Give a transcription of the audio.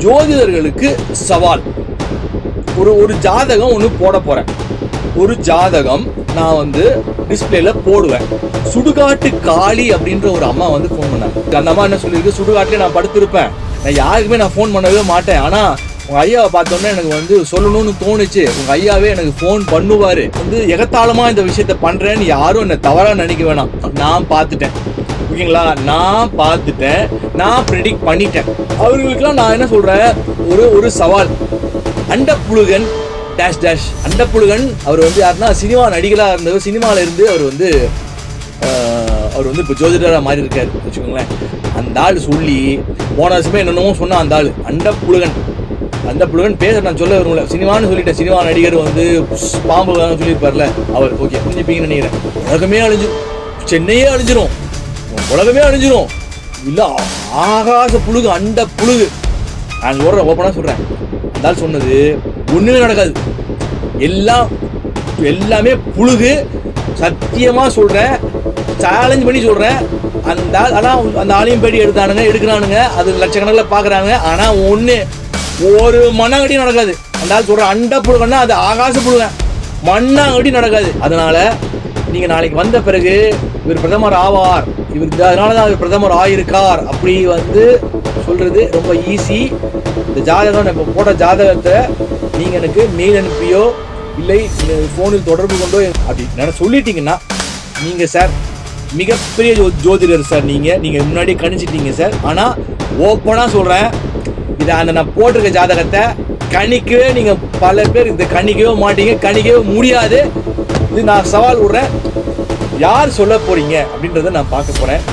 ஜோதிடர்களுக்கு சவால். ஒரு ஜாதகம் ஒன்று போட போறேன். ஒரு ஜாதகம் நான் டிஸ்பிளேல போடுவேன். சுடுகாட்டு காளி அப்படின்ற ஒரு அம்மா ஃபோன் பண்ணாங்க. அந்த அம்மா என்ன சொல்லியிருக்கு, சுடுகாட்டிலே நான் படுத்திருப்பேன், நான் யாருக்குமே நான் ஃபோன் பண்ணவே மாட்டேன், ஆனா உங்க ஐயாவை பார்த்தோன்னே எனக்கு சொல்லணும்னு தோணுச்சு, உங்க ஐயாவே எனக்கு ஃபோன் பண்ணுவாரு, எகத்தாளமா இந்த விஷயத்த பண்றேன்னு யாரும் என்ன தவறா நினைக்க வேணாம். நான் பார்த்துட்டேன், ஓகேங்களா, நான் பார்த்துட்டேன், நான் ப்ரெடிக்ட் பண்ணிட்டேன். அவர்களுக்கெல்லாம் நான் என்ன சொல்றேன், ஒரு சவால். அண்டப்புழுகன் டேஷ் டேஷ் அண்டப்புழுகன் அவர் யாருன்னா சினிமா நடிகராக இருந்தவர். சினிமாவில் இருந்து அவர் இப்போ ஜோதிடராக மாறி இருக்காரு வச்சுக்கோங்களேன். அந்த ஆள் சொல்லி போன வருஷமே என்னென்னமோ சொன்னா அந்த ஆள் அண்டப்புழுகன் பேச நான் சொல்ல வரும்ல, சினிமான்னு சொல்லிட்டேன். சினிமா நடிகர் பாம்பு சொல்லியிருப்பார்ல அவர். ஓகே, புரிஞ்சுப்பீங்கன்னு நினைக்கிறேன். உலகமே அழிஞ்சிரும், சென்னையே அழிஞ்சிரும், உலகமே அழிஞ்சிரும். இல்லை ஆகாச புழுகு, அண்ட புழுகு. நான் சொல்கிறேன், ஓப்பனாக சொல்கிறேன், அந்த ஆள் சொன்னது ஒன்றுமே நடக்காது, எல்லாமே புழுகு. சத்தியமாக சொல்கிறேன், சேலஞ்ச் பண்ணி சொல்கிறேன். அந்த ஆளையும் பேடி எடுக்கிறானுங்க, அது லட்சக்கணக்கில் பார்க்குறாங்க. ஆனால் ஒரு மண்ணாங்கட்டி நடக்காது. அந்த ஆள் சொல்கிற அண்ட புழுகன்னா அது ஆகாச புழுக, மண்ணாங்கட்டி நடக்காது. அதனால நீங்கள் நாளைக்கு வந்த பிறகு இவர் பிரதமர் ஆவார், அதனால தான் அவர் பிரதமர் ஆயிருக்கார் அப்படி சொல்றது ரொம்ப ஈஸி. இந்த ஜாதகம் இப்போ போட்ட ஜாதகத்தை நீங்கள் எனக்கு மெயில் அனுப்பியோ இல்லை ஃபோனில் தொடர்பு கொண்டோ அப்படி சொல்லிட்டீங்கன்னா நீங்கள் சார் மிகப்பெரிய ஜோதிடர் சார். நீங்கள் முன்னாடி கணிச்சிட்டீங்க சார். ஆனால் ஓப்பனாக சொல்கிறேன், இதை நான் போட்டிருக்க ஜாதகத்தை கணிக்கவே நீங்கள் பல பேர் இதை கணிக்கவே மாட்டீங்க, கணிக்கவே முடியாது. இது நான் சவால் விடுறேன். யார் சொல்ல போறீங்க அப்படின்றத நான் பார்க்க போறேன்.